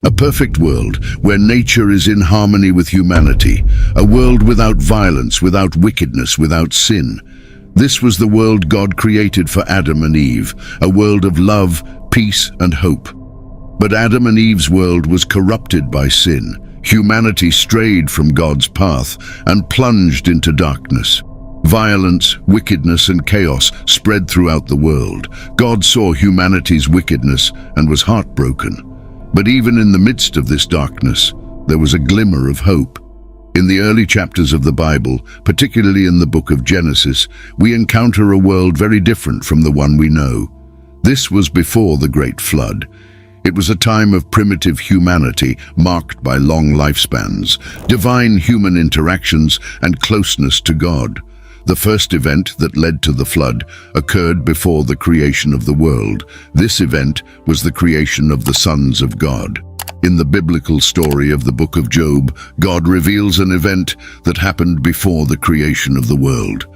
A perfect world where nature is in harmony with humanity, a world without violence, without wickedness, without sin. This was the world God created for Adam and Eve, a world of love, peace, and hope. But Adam and Eve's world was corrupted by sin. Humanity strayed from God's path and plunged into darkness. Violence, wickedness, and chaos spread throughout the world. God saw humanity's wickedness and was heartbroken. But even in the midst of this darkness, there was a glimmer of hope. In the early chapters of the Bible, particularly in the book of Genesis, we encounter a world very different from the one we know. This was before the Great Flood. It was a time of primitive humanity marked by long lifespans, divine human interactions, and closeness to God. The first event that led to the flood occurred before the creation of the world. This event was the creation of the sons of God. In the biblical story of the book of Job, God reveals an event that happened before the creation of the world.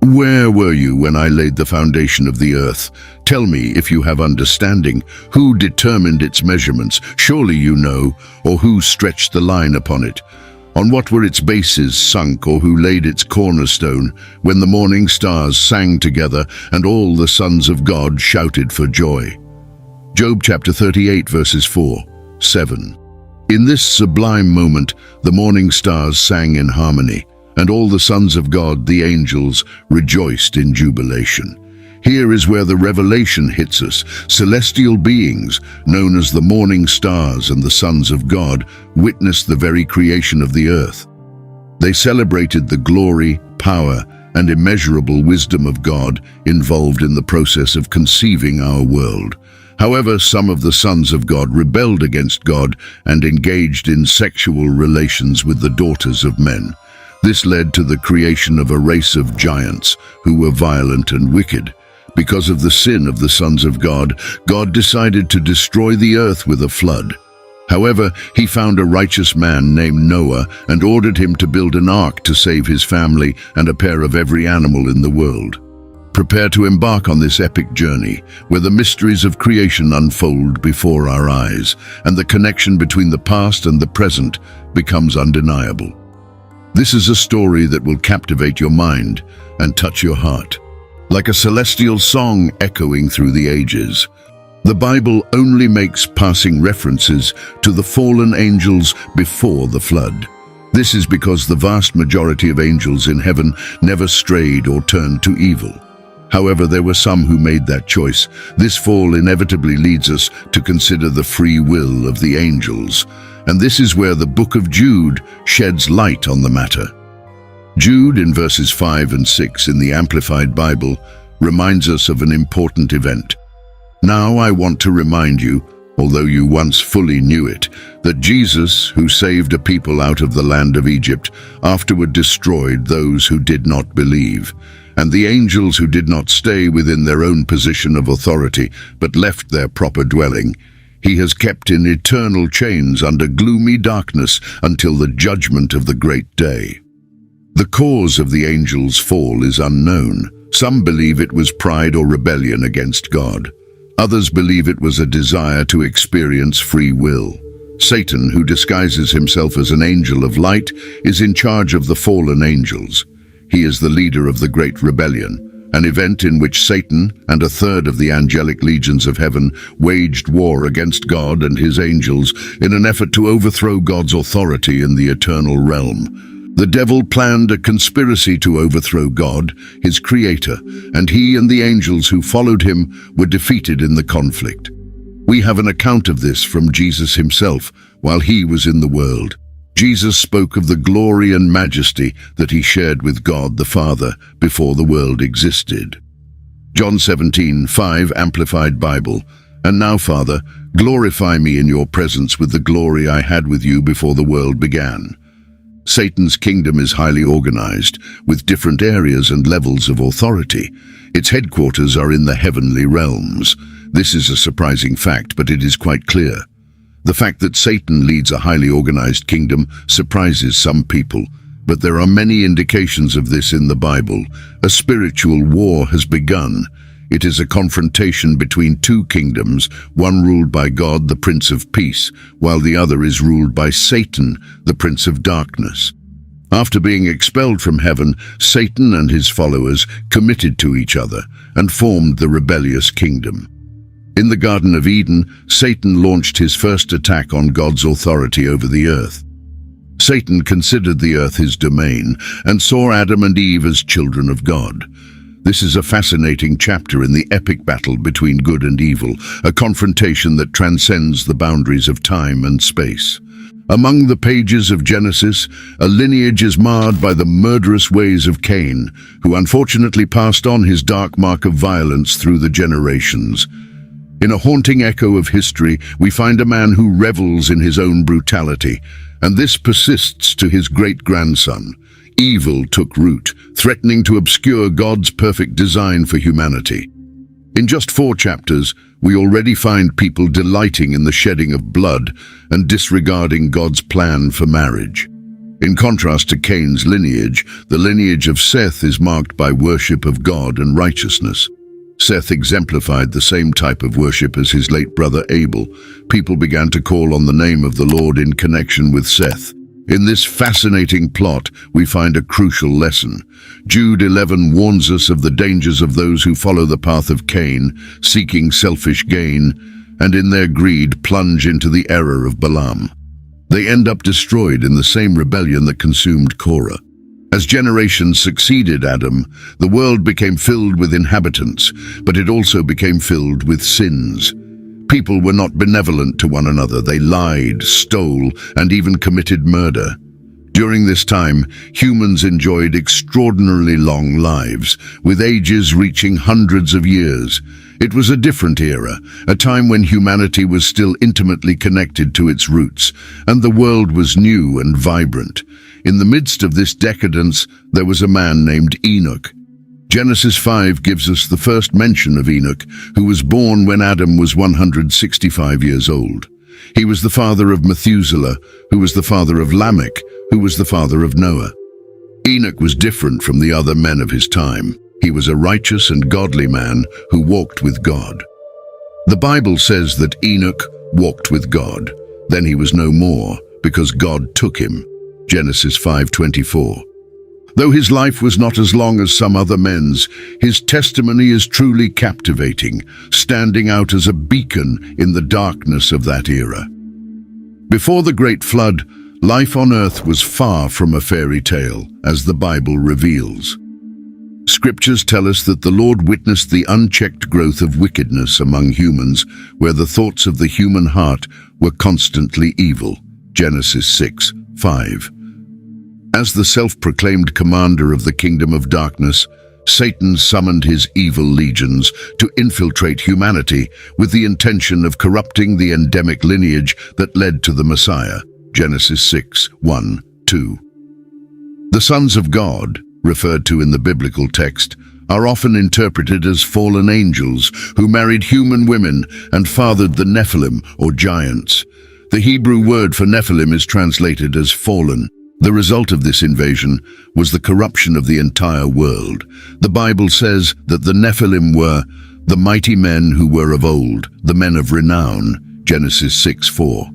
"Where were you when I laid the foundation of the earth? Tell me if you have understanding. Who determined its measurements? Surely you know. Or who stretched the line upon it? On what were its bases sunk, or who laid its cornerstone, when the morning stars sang together and all the sons of God shouted for joy?" Job chapter 38 verses 4, 7. In this sublime moment, the morning stars sang in harmony, and all the sons of God, the angels, rejoiced in jubilation. Here is where the revelation hits us. Celestial beings, known as the morning stars and the sons of God, witnessed the very creation of the earth. They celebrated the glory, power, and immeasurable wisdom of God involved in the process of conceiving our world. However, some of the sons of God rebelled against God and engaged in sexual relations with the daughters of men. This led to the creation of a race of giants who were violent and wicked. Because of the sin of the sons of God, God decided to destroy the earth with a flood. However, he found a righteous man named Noah and ordered him to build an ark to save his family and a pair of every animal in the world. Prepare to embark on this epic journey, where the mysteries of creation unfold before our eyes, and the connection between the past and the present becomes undeniable. This is a story that will captivate your mind and touch your heart, like a celestial song echoing through the ages. The Bible only makes passing references to the fallen angels before the flood. This is because the vast majority of angels in heaven never strayed or turned to evil. However, there were some who made that choice. This fall inevitably leads us to consider the free will of the angels, and this is where the book of Jude sheds light on the matter. Jude, in verses 5 and 6 in the Amplified Bible, reminds us of an important event. "Now I want to remind you, although you once fully knew it, that Jesus, who saved a people out of the land of Egypt, afterward destroyed those who did not believe, and the angels who did not stay within their own position of authority, but left their proper dwelling. He has kept in eternal chains under gloomy darkness until the judgment of the great day." The cause of the angels' fall is unknown. Some believe it was pride or rebellion against God. Others believe it was a desire to experience free will. Satan, who disguises himself as an angel of light, is in charge of the fallen angels. He is the leader of the Great Rebellion, an event in which Satan and a third of the angelic legions of heaven waged war against God and his angels in an effort to overthrow God's authority in the eternal realm. The devil planned a conspiracy to overthrow God, his creator, and he and the angels who followed him were defeated in the conflict. We have an account of this from Jesus himself while he was in the world. Jesus spoke of the glory and majesty that he shared with God the Father before the world existed. John 17:5 Amplified Bible. "And now, Father, glorify me in your presence with the glory I had with you before the world began." Satan's kingdom is highly organized, with different areas and levels of authority. Its headquarters are in the heavenly realms. This is a surprising fact, but it is quite clear. The fact that Satan leads a highly organized kingdom surprises some people, but there are many indications of this in the Bible. A spiritual war has begun. It is a confrontation between two kingdoms, one ruled by God, the Prince of Peace, while the other is ruled by Satan, the Prince of Darkness. After being expelled from heaven, Satan and his followers committed to each other and formed the rebellious kingdom. In the Garden of Eden, Satan launched his first attack on God's authority over the earth. Satan considered the earth his domain and saw Adam and Eve as children of God. This is a fascinating chapter in the epic battle between good and evil, a confrontation that transcends the boundaries of time and space. Among the pages of Genesis, a lineage is marred by the murderous ways of Cain, who unfortunately passed on his dark mark of violence through the generations. In a haunting echo of history, we find a man who revels in his own brutality, and this persists to his great-grandson. Evil took root, threatening to obscure God's perfect design for humanity. In just 4 chapters, we already find people delighting in the shedding of blood and disregarding God's plan for marriage. In contrast to Cain's lineage, the lineage of Seth is marked by worship of God and righteousness. Seth exemplified the same type of worship as his late brother Abel. People began to call on the name of the Lord in connection with Seth. In this fascinating plot, we find a crucial lesson. Jude 11 warns us of the dangers of those who follow the path of Cain, seeking selfish gain, and in their greed plunge into the error of Balaam. They end up destroyed in the same rebellion that consumed Korah. As generations succeeded Adam, the world became filled with inhabitants, but it also became filled with sins. People were not benevolent to one another. They lied, stole, and even committed murder. During this time, humans enjoyed extraordinarily long lives, with ages reaching hundreds of years. It was a different era, a time when humanity was still intimately connected to its roots, and the world was new and vibrant. In the midst of this decadence, there was a man named Enoch. Genesis 5 gives us the first mention of Enoch, who was born when Adam was 165 years old. He was the father of Methuselah, who was the father of Lamech, who was the father of Noah. Enoch was different from the other men of his time. He was a righteous and godly man who walked with God. The Bible says that Enoch walked with God. Then he was no more, because God took him. Genesis 5:24. Though his life was not as long as some other men's, his testimony is truly captivating, standing out as a beacon in the darkness of that era. Before the Great Flood, life on earth was far from a fairy tale, as the Bible reveals. Scriptures tell us that the Lord witnessed the unchecked growth of wickedness among humans, where the thoughts of the human heart were constantly evil. Genesis 6:5. As the self-proclaimed commander of the kingdom of darkness, Satan summoned his evil legions to infiltrate humanity with the intention of corrupting the endemic lineage that led to the Messiah. Genesis 6:1-2. The sons of God, referred to in the biblical text, are often interpreted as fallen angels who married human women and fathered the Nephilim, or giants. The Hebrew word for Nephilim is translated as fallen. The result of this invasion was the corruption of the entire world. The Bible says that the Nephilim were the mighty men who were of old, the men of renown, Genesis 6:4.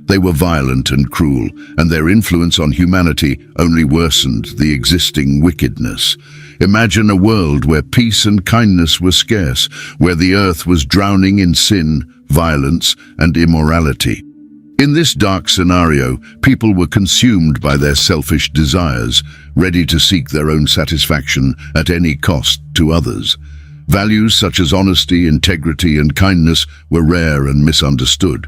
They were violent and cruel, and their influence on humanity only worsened the existing wickedness. Imagine a world where peace and kindness were scarce, where the earth was drowning in sin, violence, and immorality. In this dark scenario, people were consumed by their selfish desires, ready to seek their own satisfaction at any cost to others. Values such as honesty, integrity, and kindness were rare and misunderstood.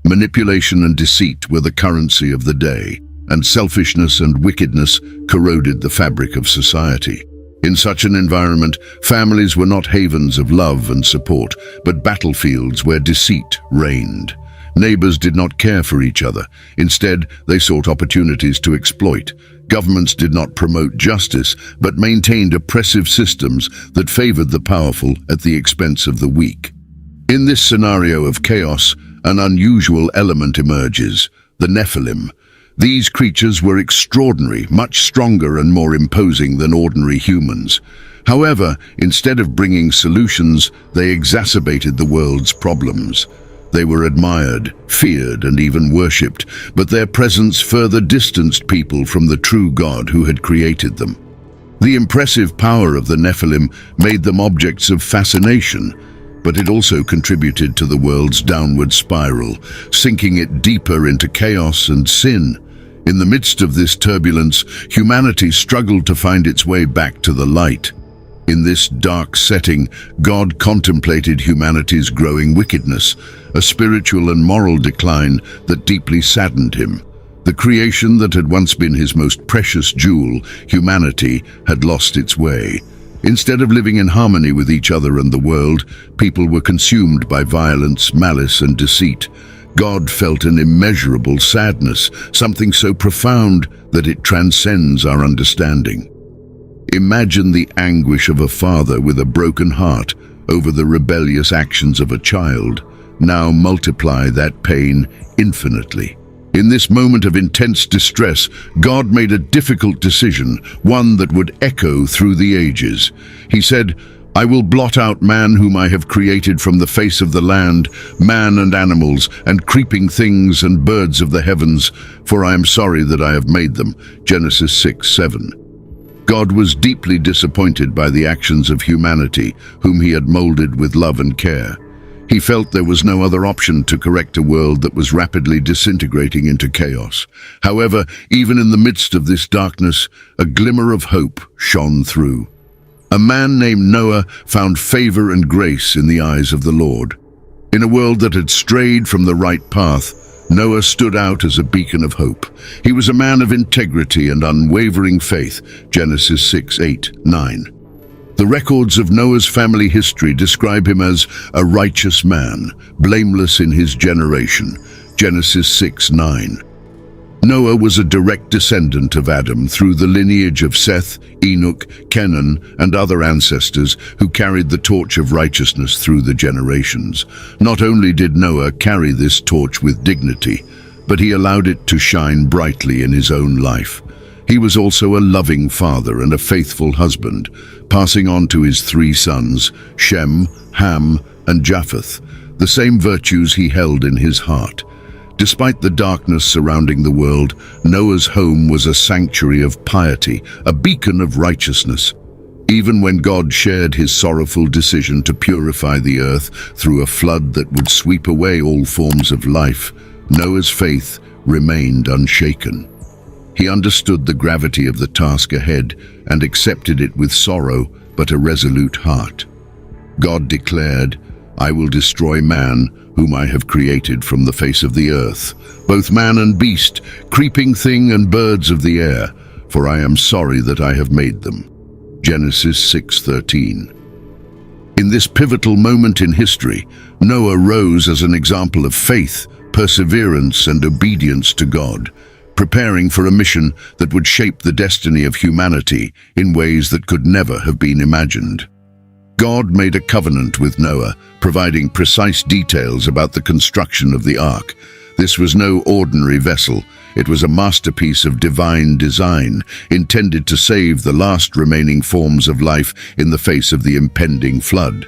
Manipulation and deceit were the currency of the day, and selfishness and wickedness corroded the fabric of society. In such an environment, families were not havens of love and support, but battlefields where deceit reigned. Neighbors did not care for each other. Instead, they sought opportunities to exploit. Governments did not promote justice, but maintained oppressive systems that favored the powerful at the expense of the weak. In this scenario of chaos, an unusual element emerges: the Nephilim. These creatures were extraordinary, much stronger and more imposing than ordinary humans. However, instead of bringing solutions, they exacerbated the world's problems. They were admired, feared, and even worshipped, but their presence further distanced people from the true God who had created them. The impressive power of the Nephilim made them objects of fascination, but it also contributed to the world's downward spiral, sinking it deeper into chaos and sin. In the midst of this turbulence, humanity struggled to find its way back to the light. In this dark setting, God contemplated humanity's growing wickedness, a spiritual and moral decline that deeply saddened him. The creation that had once been his most precious jewel, humanity, had lost its way. Instead of living in harmony with each other and the world, people were consumed by violence, malice, and deceit. God felt an immeasurable sadness, something so profound that it transcends our understanding. Imagine the anguish of a father with a broken heart over the rebellious actions of a child. Now multiply that pain infinitely. In this moment of intense distress, God made a difficult decision, one that would echo through the ages. He said, "I will blot out man whom I have created from the face of the land, man and animals, and creeping things and birds of the heavens, for I am sorry that I have made them." Genesis 6:7. God was deeply disappointed by the actions of humanity, whom he had molded with love and care. He felt there was no other option to correct a world that was rapidly disintegrating into chaos. However, even in the midst of this darkness, a glimmer of hope shone through. A man named Noah found favor and grace in the eyes of the Lord. In a world that had strayed from the right path, Noah stood out as a beacon of hope. He was a man of integrity and unwavering faith. Genesis 6:8-9. The records of Noah's family history describe him as a righteous man, blameless in his generation. Genesis 6:9. Noah was a direct descendant of Adam through the lineage of Seth, Enoch, Kenan, and other ancestors who carried the torch of righteousness through the generations. Not only did Noah carry this torch with dignity, but he allowed it to shine brightly in his own life. He was also a loving father and a faithful husband, passing on to his 3 sons, Shem, Ham, and Japheth, the same virtues he held in his heart. Despite the darkness surrounding the world, Noah's home was a sanctuary of piety, a beacon of righteousness. Even when God shared his sorrowful decision to purify the earth through a flood that would sweep away all forms of life, Noah's faith remained unshaken. He understood the gravity of the task ahead and accepted it with sorrow but a resolute heart. God declared, "I will destroy man, whom I have created from the face of the earth, both man and beast, creeping thing and birds of the air, for I am sorry that I have made them." Genesis 6:13. In this pivotal moment in history, Noah rose as an example of faith, perseverance, and obedience to God, preparing for a mission that would shape the destiny of humanity in ways that could never have been imagined. God made a covenant with Noah, providing precise details about the construction of the ark. This was no ordinary vessel. It was a masterpiece of divine design, intended to save the last remaining forms of life in the face of the impending flood.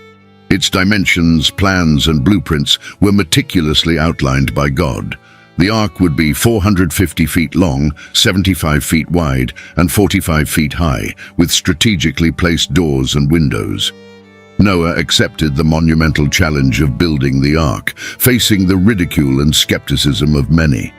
Its dimensions, plans, and blueprints were meticulously outlined by God. The ark would be 450 feet long, 75 feet wide, and 45 feet high, with strategically placed doors and windows. Noah accepted the monumental challenge of building the ark, facing the ridicule and skepticism of many.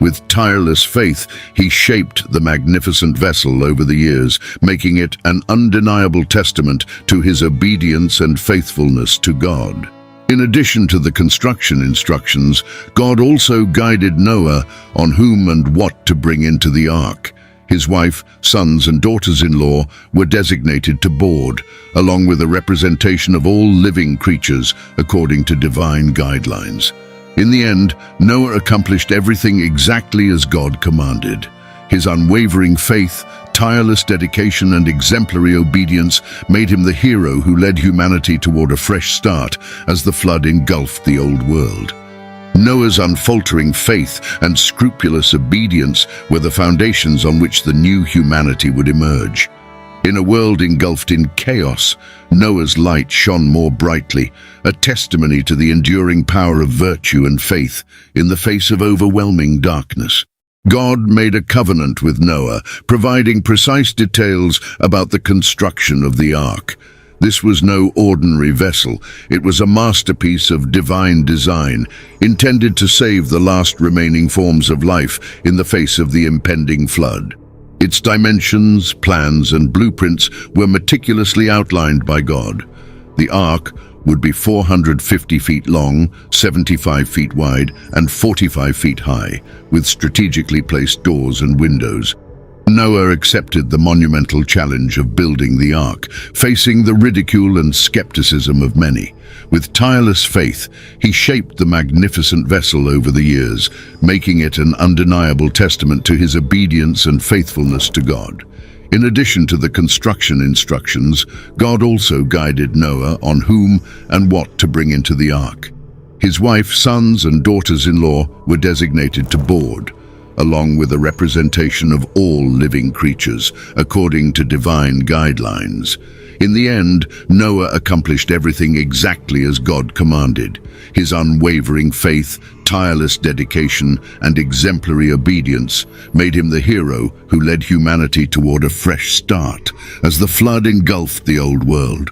With tireless faith, he shaped the magnificent vessel over the years, making it an undeniable testament to his obedience and faithfulness to God. In addition to the construction instructions, God also guided Noah on whom and what to bring into the ark. His wife, sons, and daughters-in-law were designated to board, along with a representation of all living creatures according to divine guidelines. In the end, Noah accomplished everything exactly as God commanded. His unwavering faith, tireless dedication, and exemplary obedience made him the hero who led humanity toward a fresh start as the flood engulfed the old world. Noah's unfaltering faith and scrupulous obedience were the foundations on which the new humanity would emerge. In a world engulfed in chaos, Noah's light shone more brightly, a testimony to the enduring power of virtue and faith in the face of overwhelming darkness. God made a covenant with Noah, providing precise details about the construction of the ark. This was no ordinary vessel. It was a masterpiece of divine design, intended to save the last remaining forms of life in the face of the impending flood. Its dimensions, plans, and blueprints were meticulously outlined by God. The ark would be 450 feet long, 75 feet wide, and 45 feet high, with strategically placed doors and windows. Noah accepted the monumental challenge of building the ark, facing the ridicule and skepticism of many. With tireless faith, he shaped the magnificent vessel over the years, making it an undeniable testament to his obedience and faithfulness to God. In addition to the construction instructions, God also guided Noah on whom and what to bring into the ark. His wife, sons, and daughters-in-law were designated to board, along with a representation of all living creatures, according to divine guidelines. In the end, Noah accomplished everything exactly as God commanded. His unwavering faith, tireless dedication, and exemplary obedience made him the hero who led humanity toward a fresh start as the flood engulfed the old world.